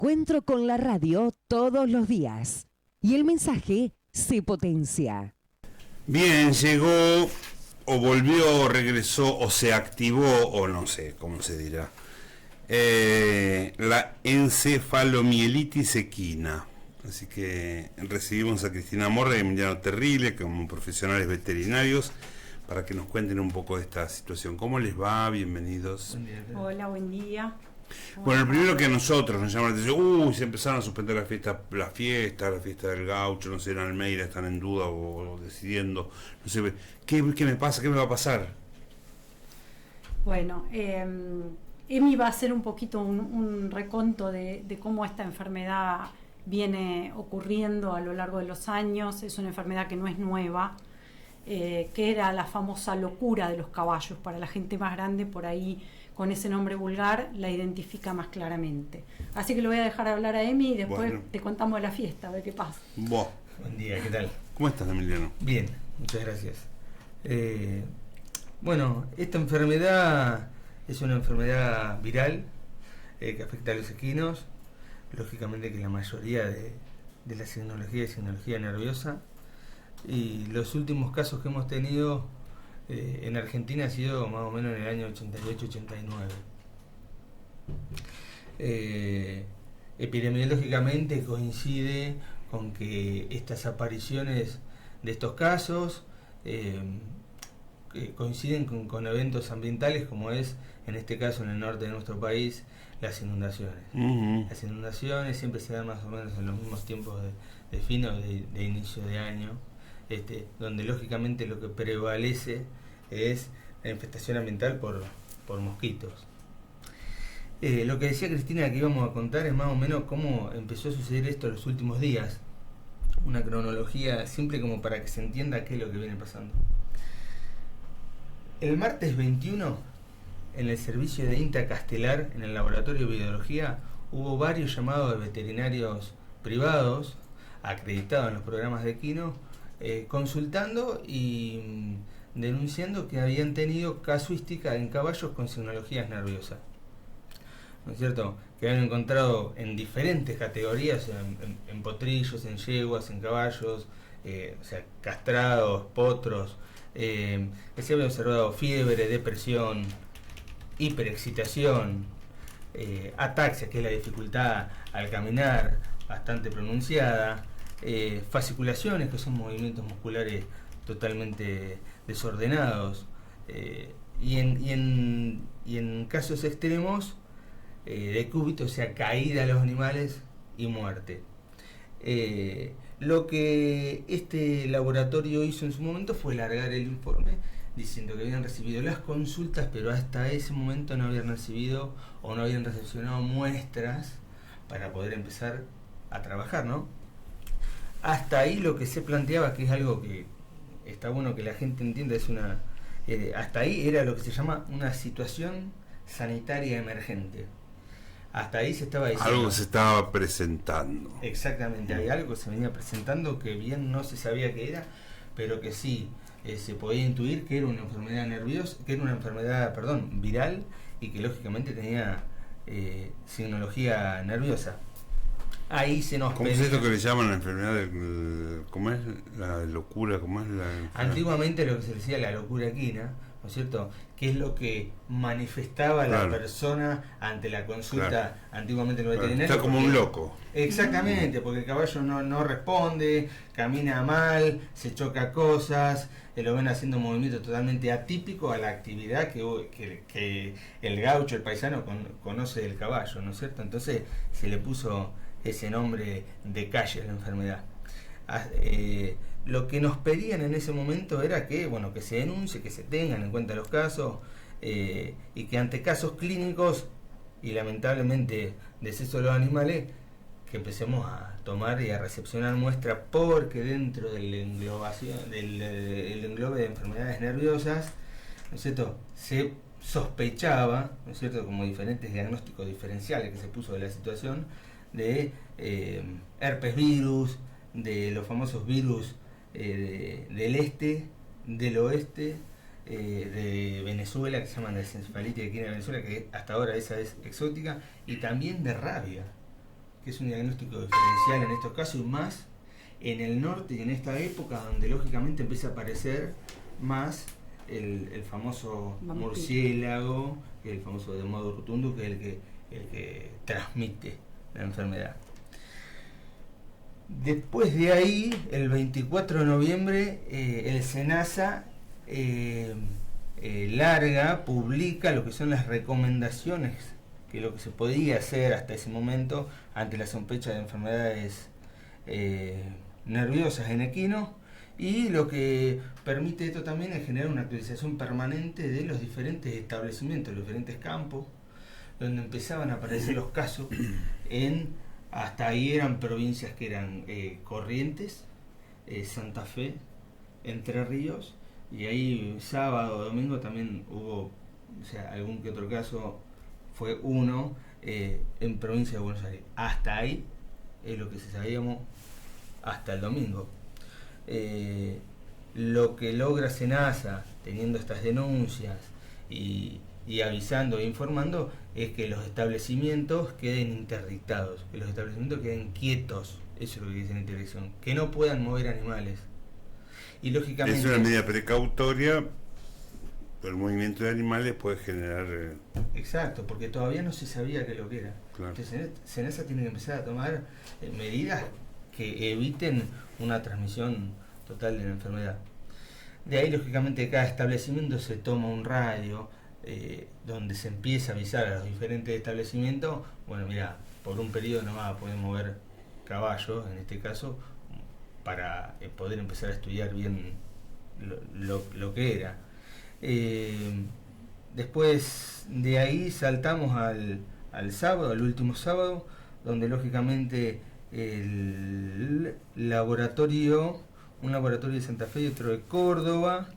encuentro con la radio todos los días y el mensaje se potencia. Bien, llegó o volvió, o regresó o se activó o no sé cómo se dirá. La encefalomielitis equina. Así que recibimos a Cristina Morra y Emiliano Terrible como profesionales veterinarios para que nos cuenten un poco de esta situación. ¿Cómo les va? Bienvenidos. Buen día. Hola, buen día. Bueno, el primero que a nosotros nos llama la atención, se empezaron a suspender la fiesta del gaucho, no sé, en Almeida están en duda o decidiendo, no sé, ¿qué me pasa? ¿Qué me va a pasar? Bueno, Emi va a hacer un poquito un reconto de cómo esta enfermedad viene ocurriendo a lo largo de los años. Es una enfermedad que no es nueva, que era la famosa locura de los caballos. Para la gente más grande, por ahí, con ese nombre vulgar, la identifica más claramente. Así que lo voy a dejar hablar a Emi y después te contamos de la fiesta, a ver qué pasa. Buen día, ¿qué tal? ¿Cómo estás, Emiliano? Bien, muchas gracias. Bueno, esta enfermedad es una enfermedad viral que afecta a los equinos. Lógicamente que la mayoría de la signología es signología nerviosa. Y los últimos casos que hemos tenido en Argentina ha sido más o menos en el año 88-89. Epidemiológicamente coincide con que estas apariciones de estos casos coinciden con eventos ambientales, como es en este caso en el norte de nuestro país las inundaciones. Las inundaciones siempre se dan más o menos en los mismos tiempos de fin o de inicio de año, donde lógicamente lo que prevalece es la infestación ambiental por mosquitos. Lo que decía Cristina que íbamos a contar es más o menos cómo empezó a suceder esto en los últimos días. Una cronología simple como para que se entienda qué es lo que viene pasando. El martes 21, en el servicio de INTA Castelar, en el laboratorio de biología, hubo varios llamados de veterinarios privados, acreditados en los programas de equino, consultando y denunciando que habían tenido casuística en caballos con signologías nerviosas. ¿No es cierto? Que han encontrado en diferentes categorías, en potrillos, en yeguas, en caballos, o sea, castrados, potros, que se había observado fiebre, depresión, hiperexcitación, ataxia, que es la dificultad al caminar, bastante pronunciada, fasciculaciones, que son movimientos musculares totalmente desordenados, y en casos extremos, decúbito, o sea, caída de los animales y muerte. Lo que este laboratorio hizo en su momento fue largar el informe diciendo que habían recibido las consultas, pero hasta ese momento no habían recibido o no habían recepcionado muestras para poder empezar a trabajar, ¿no? Hasta ahí lo que se planteaba, que es algo que está bueno que la gente entienda, es hasta ahí era lo que se llama una situación sanitaria emergente. Hasta ahí se estaba diciendo. Algo se estaba presentando. Exactamente, hay algo que se venía presentando que bien no se sabía qué era, pero que sí se podía intuir que era una enfermedad nerviosa, que era una enfermedad, viral, y que lógicamente tenía signología nerviosa. Ahí se nos ¿Cómo es esto que le llaman la enfermedad cómo es la locura? ¿Cómo es la Antiguamente lo que se decía la locura equina, ¿no es cierto? Que es lo que manifestaba la persona ante la consulta, claro. Antiguamente los veterinarios. Está como un loco. Exactamente, porque el caballo no responde, camina mal, se choca cosas, lo ven haciendo movimientos totalmente atípicos a la actividad que el gaucho, el paisano, conoce del caballo, ¿no es cierto? Entonces se le puso ese nombre de calle a la enfermedad. Lo que nos pedían en ese momento era que se denuncie, que se tengan en cuenta los casos, y que ante casos clínicos y lamentablemente deceso de los animales, que empecemos a tomar y a recepcionar muestras, porque dentro del englobe de enfermedades nerviosas, ¿no es cierto?, se sospechaba, ¿no es cierto?, como diferentes diagnósticos diferenciales que se puso de la situación, de herpes virus, de los famosos virus del este, del oeste, de Venezuela, que se llaman de encefalitis equina de Venezuela, que hasta ahora esa es exótica, y también de rabia. que es un diagnóstico diferencial en estos casos, y más en el norte y en esta época donde lógicamente empieza a aparecer más el famoso murciélago, que es el famoso de modo rotundo, que es el que transmite la enfermedad. Después de ahí, el 24 de noviembre, el SENASA publica lo que son las recomendaciones, que lo que se podía hacer hasta ese momento ante la sospecha de enfermedades nerviosas en equinos, y lo que permite esto también es generar una actualización permanente de los diferentes establecimientos, los diferentes campos, donde empezaban a aparecer los casos. Hasta ahí eran provincias que eran Corrientes, Santa Fe, Entre Ríos, y ahí sábado, domingo también hubo, algún que otro caso, fue uno en provincia de Buenos Aires. Hasta ahí es lo que se sabíamos hasta el domingo. Lo que logra SENASA teniendo estas denuncias y avisando e informando es que los establecimientos queden interdictados, que los establecimientos queden quietos, eso es lo que dice la interdicción, que no puedan mover animales. Y lógicamente es una medida precautoria, pero el movimiento de animales puede generar... Exacto, porque todavía no se sabía qué lo que era. Claro. Entonces SENASA tiene que empezar a tomar medidas que eviten una transmisión total de la enfermedad. De ahí, lógicamente, cada establecimiento se toma un radio donde se empieza a avisar a los diferentes establecimientos, bueno, mira, por un periodo no vas a poder mover caballos, en este caso, para poder empezar a estudiar bien lo que era. Después de ahí saltamos al sábado, al último sábado, donde lógicamente un laboratorio de Santa Fe y otro de Córdoba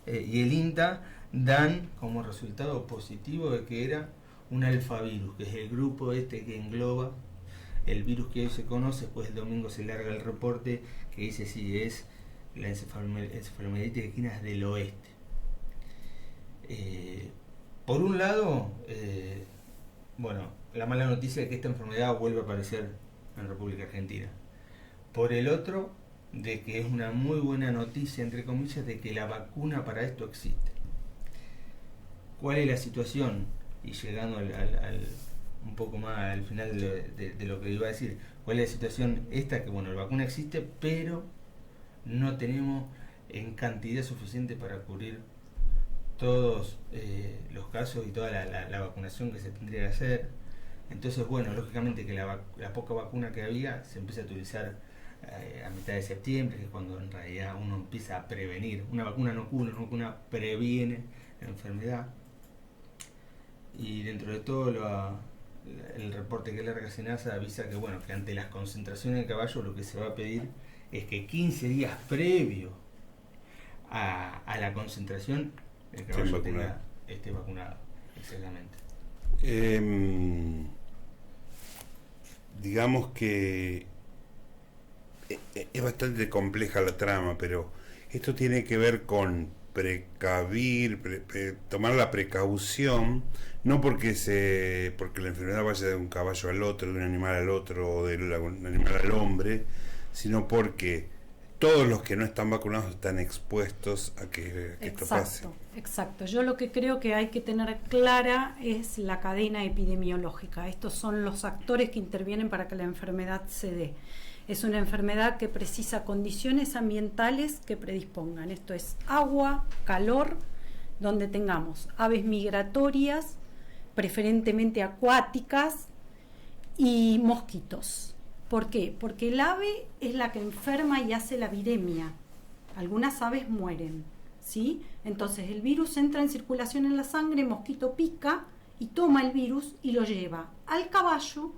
y el INTA dan como resultado positivo de que era un alfavirus, que es el grupo que engloba el virus que hoy se conoce. Pues el domingo se larga el reporte que dice sí, es la encefalomielitis equina del oeste. Por un lado, la mala noticia es que esta enfermedad vuelve a aparecer en República Argentina. Por el otro, de que es una muy buena noticia, entre comillas, de que la vacuna para esto existe. ¿Cuál es la situación? Y llegando un poco más al final de lo que iba a decir, ¿cuál es la situación esta? Que la vacuna existe, pero no tenemos en cantidad suficiente para cubrir todos los casos y toda la vacunación que se tendría que hacer. Entonces, lógicamente que la poca vacuna que había se empieza a utilizar a mitad de septiembre, que es cuando en realidad uno empieza a prevenir. Una vacuna no cura, una vacuna previene la enfermedad. Y dentro de todo el reporte que larga SENASA avisa que ante las concentraciones de caballo lo que se va a pedir es que 15 días previo a la concentración el caballo esté vacunado. Exactamente. Digamos que es bastante compleja la trama, pero esto tiene que ver con precavir, tomar la precaución, no porque la enfermedad vaya de un caballo al otro, de un animal al otro, o de un animal al hombre, sino porque todos los que no están vacunados están expuestos a que esto pase. Exacto. Yo lo que creo que hay que tener clara es la cadena epidemiológica. Estos son los actores que intervienen para que la enfermedad se dé. Es una enfermedad que precisa condiciones ambientales que predispongan. Esto es agua, calor, donde tengamos aves migratorias, preferentemente acuáticas, y mosquitos. ¿Por qué? Porque el ave es la que enferma y hace la viremia. Algunas aves mueren, ¿sí? Entonces el virus entra en circulación en la sangre, el mosquito pica y toma el virus y lo lleva al caballo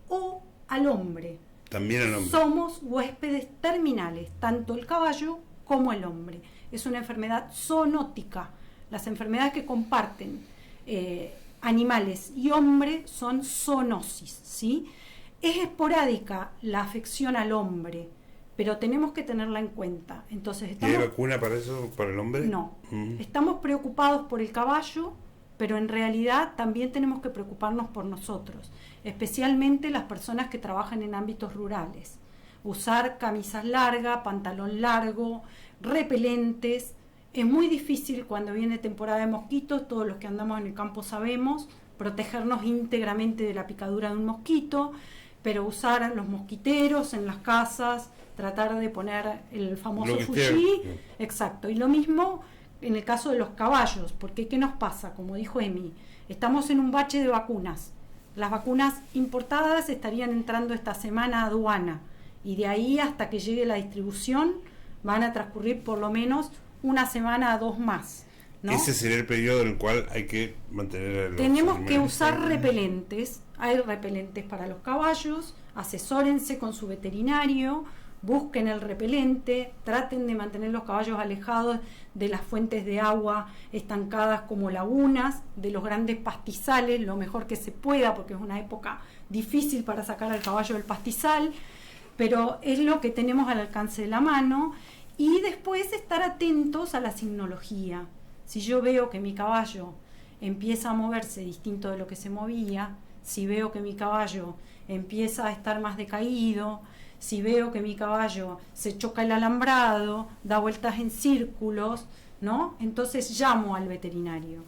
o al hombre. También el hombre. Somos huéspedes terminales, tanto el caballo como el hombre. Es una enfermedad zoonótica. Las enfermedades que comparten animales y hombre son zoonosis, ¿sí? Es esporádica la afección al hombre, pero tenemos que tenerla en cuenta. Entonces, ¿Y hay vacuna para eso, para el hombre? No. Estamos preocupados por el caballo pero en realidad también tenemos que preocuparnos por nosotros, especialmente las personas que trabajan en ámbitos rurales. Usar camisas largas, pantalón largo, repelentes. Es muy difícil cuando viene temporada de mosquitos, todos los que andamos en el campo sabemos, protegernos íntegramente de la picadura de un mosquito, pero usar los mosquiteros en las casas, tratar de poner el famoso Fuji, exacto, y lo mismo en el caso de los caballos, porque ¿qué nos pasa? Como dijo Emi, estamos en un bache de vacunas. Las vacunas importadas estarían entrando esta semana a aduana, y de ahí hasta que llegue la distribución van a transcurrir por lo menos una semana a 2 más, ¿no? Ese sería el periodo en el cual hay que mantener... Tenemos que usar repelentes. Hay repelentes para los caballos, asesórense con su veterinario, busquen el repelente, traten de mantener los caballos alejados de las fuentes de agua estancadas como lagunas, de los grandes pastizales, lo mejor que se pueda, porque es una época difícil para sacar al caballo del pastizal, pero es lo que tenemos al alcance de la mano. Y después estar atentos a la signología. Si yo veo que mi caballo empieza a moverse distinto de lo que se movía, si veo que mi caballo empieza a estar más decaído, si veo que mi caballo se choca el alambrado, da vueltas en círculos, ¿no? Entonces llamo al veterinario.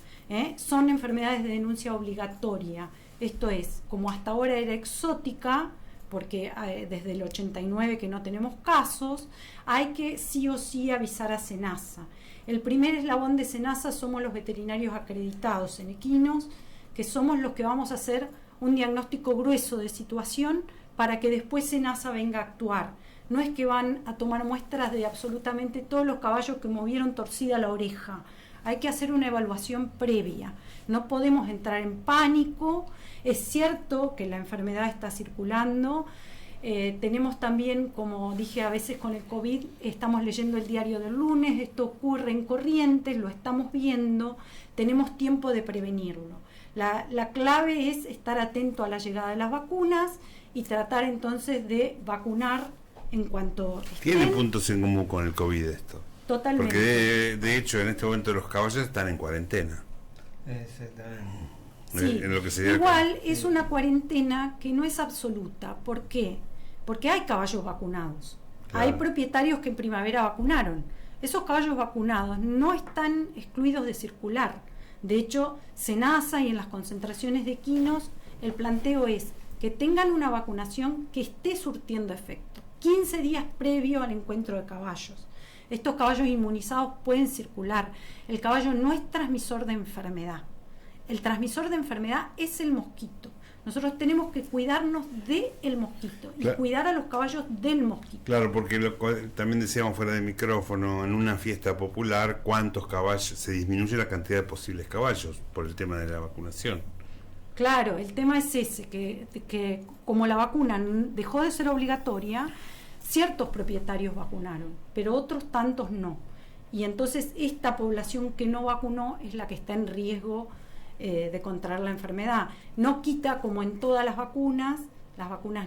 Son enfermedades de denuncia obligatoria. Esto es, como hasta ahora era exótica, porque desde el 89 que no tenemos casos, hay que sí o sí avisar a SENASA. El primer eslabón de SENASA somos los veterinarios acreditados en equinos, que somos los que vamos a hacer un diagnóstico grueso de situación para que después SENASA venga a actuar. No es que van a tomar muestras de absolutamente todos los caballos que movieron torcida la oreja. Hay que hacer una evaluación previa. No podemos entrar en pánico. Es cierto que la enfermedad está circulando. Tenemos también, como dije a veces con el COVID, estamos leyendo el diario del lunes, esto ocurre en Corrientes, lo estamos viendo, tenemos tiempo de prevenirlo. La clave es estar atento a la llegada de las vacunas y tratar entonces de vacunar en cuanto estén. Tiene puntos en común con el COVID esto. Totalmente. Porque de hecho en este momento los caballos están en cuarentena. Exactamente. Sí, En lo que sería igual es una cuarentena que no es absoluta. ¿Por qué? Porque hay caballos vacunados. Claro. Hay propietarios que en primavera vacunaron. Esos caballos vacunados no están excluidos de circular. De hecho, SENASA y en las concentraciones de equinos, el planteo es que tengan una vacunación que esté surtiendo efecto. 15 días previo al encuentro de caballos. Estos caballos inmunizados pueden circular. El caballo no es transmisor de enfermedad. El transmisor de enfermedad es el mosquito. Nosotros tenemos que cuidarnos del mosquito y cuidar a los caballos del mosquito. Claro, porque también decíamos fuera de micrófono, en una fiesta popular, ¿cuántos caballos? Se disminuye la cantidad de posibles caballos por el tema de la vacunación. Claro, el tema es ese, que como la vacuna dejó de ser obligatoria, ciertos propietarios vacunaron, pero otros tantos no. Y entonces esta población que no vacunó es la que está en riesgo de contraer la enfermedad. No quita, como en todas las vacunas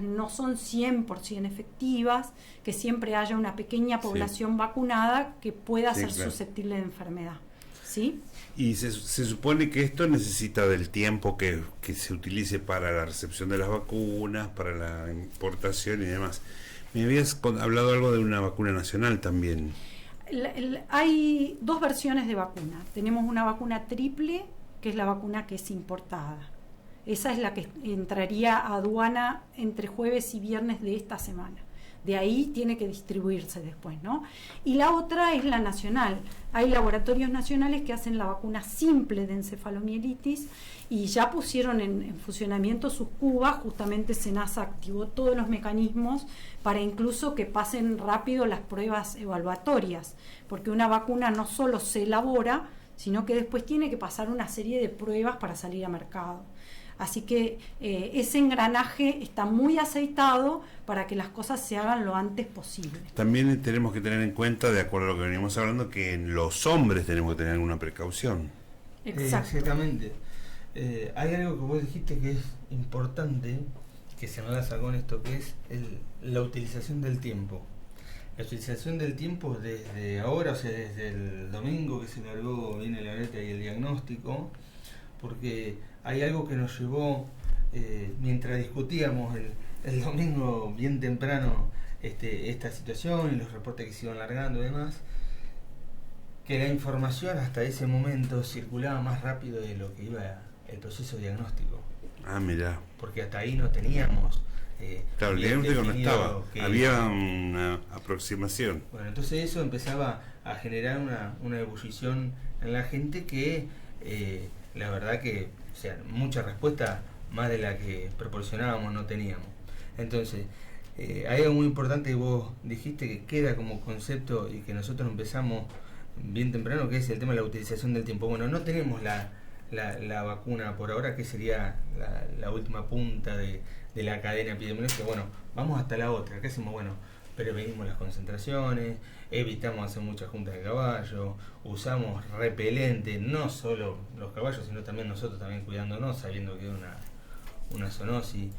no son 100% efectivas, que siempre haya una pequeña población vacunada que pueda ser susceptible de enfermedad. ¿Sí? Y se supone que esto necesita del tiempo que se utilice para la recepción de las vacunas, para la importación y demás. Me habías hablado algo de una vacuna nacional también. Hay 2 versiones de vacuna. Tenemos una vacuna triple, que es la vacuna que es importada. Esa es la que entraría a aduana entre jueves y viernes de esta semana. De ahí tiene que distribuirse después, ¿no? Y la otra es la nacional. Hay laboratorios nacionales que hacen la vacuna simple de encefalomielitis y ya pusieron en funcionamiento sus cubas. Justamente SENASA activó todos los mecanismos para incluso que pasen rápido las pruebas evaluatorias, porque una vacuna no solo se elabora, sino que después tiene que pasar una serie de pruebas para salir a mercado. Así que ese engranaje está muy aceitado para que las cosas se hagan lo antes posible. También tenemos que tener en cuenta, de acuerdo a lo que venimos hablando, que en los hombres tenemos que tener alguna precaución. Exactamente. Hay algo que vos dijiste que es importante, que se nos la sacó en esto, que es la utilización del tiempo. La utilización del tiempo desde ahora, o sea, desde el domingo que se largó, viene la alerta y el diagnóstico, porque hay algo que nos llevó, mientras discutíamos el domingo bien temprano esta situación y los reportes que se iban largando y demás, que la información hasta ese momento circulaba más rápido de lo que iba el proceso diagnóstico. Ah, mirá. Porque hasta ahí no teníamos... claro, el diagnóstico no estaba, que, había una aproximación. Bueno, entonces eso empezaba a generar una ebullición en la gente que, la verdad que, o sea, mucha respuesta más de la que proporcionábamos no teníamos. Entonces, hay algo muy importante que vos dijiste que queda como concepto y que nosotros empezamos bien temprano, que es el tema de la utilización del tiempo. Bueno, no tenemos la vacuna por ahora, que sería la última punta de la cadena epidemiológica. Bueno, vamos hasta la otra. ¿Qué hacemos? Bueno, prevenimos las concentraciones, evitamos hacer muchas juntas de caballo, usamos repelente, no solo los caballos, sino también nosotros también cuidándonos, sabiendo que hay una zoonosis.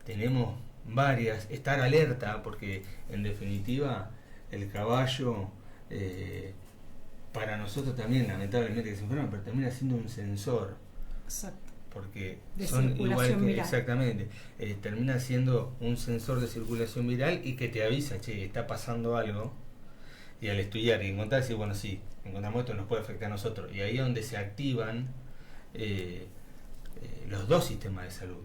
Tenemos varias, estar alerta, porque en definitiva el caballo, para nosotros también, lamentablemente, que se enferman, pero termina siendo un sensor. Exacto. Porque de son igual que, viral. exactamente, termina siendo un sensor de circulación viral y que te avisa, che, está pasando algo. Y al estudiar y encontrar, decir, bueno, sí, encontramos esto, nos puede afectar a nosotros. Y ahí es donde se activan los dos sistemas de salud.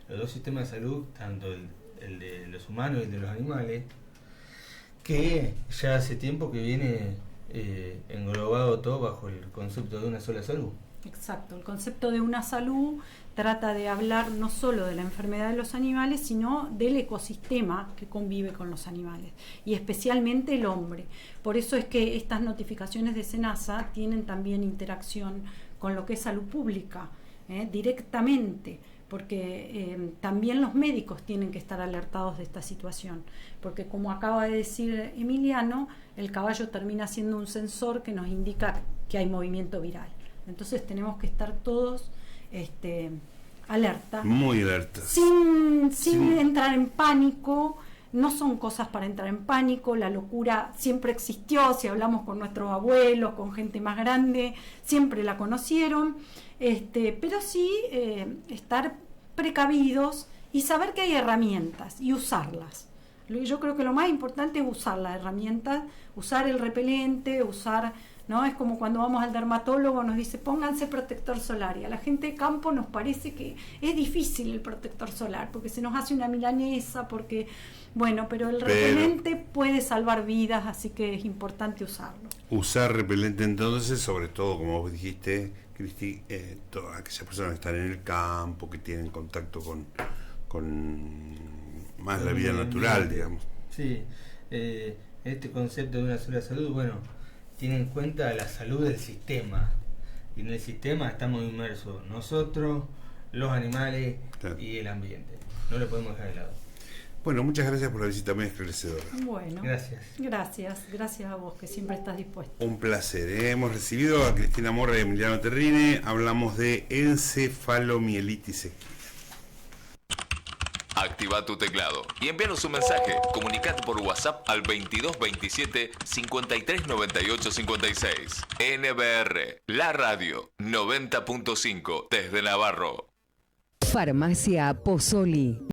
Los dos sistemas de salud, tanto el de los humanos y el de los animales, que ya hace tiempo que viene englobado todo bajo el concepto de una sola salud. Exacto, el concepto de una salud trata de hablar no solo de la enfermedad de los animales, sino del ecosistema que convive con los animales, y especialmente el hombre. Por eso es que estas notificaciones de SENASA tienen también interacción con lo que es salud pública, directamente, porque también los médicos tienen que estar alertados de esta situación, porque como acaba de decir Emiliano, el caballo termina siendo un sensor que nos indica que hay movimiento viral. Entonces tenemos que estar todos alerta. Muy alerta. Sin entrar en pánico. No son cosas para entrar en pánico. La locura siempre existió. Si hablamos con nuestros abuelos, con gente más grande, siempre la conocieron. Pero sí estar precavidos y saber que hay herramientas y usarlas. Yo creo que lo más importante es usar la herramienta, usar el repelente, ¿no? Es como cuando vamos al dermatólogo, nos dice pónganse protector solar, y a la gente de campo nos parece que es difícil el protector solar porque se nos hace una milanesa, pero el repelente puede salvar vidas, así que es importante usarlo. Usar repelente entonces, sobre todo como vos dijiste, Cristi, todas aquellas personas que están en el campo, que tienen contacto con más la vida natural, digamos. Sí, este concepto de una sola salud, bueno, tiene en cuenta la salud del sistema, y en el sistema estamos inmersos nosotros, los animales, claro, y el ambiente. No lo podemos dejar de lado. Bueno, muchas gracias por la visita muy esclarecedora. Bueno, gracias a vos, que siempre estás dispuesto. Un placer. Hemos recibido a Cristina Morra y Emiliano Terrine. Hablamos de encefalomielitis equina. Activa tu teclado y envíanos un mensaje. Comunicate por WhatsApp al 2227 53 98 56. NBR, la radio 90.5 desde Navarro. Farmacia Pozzoli.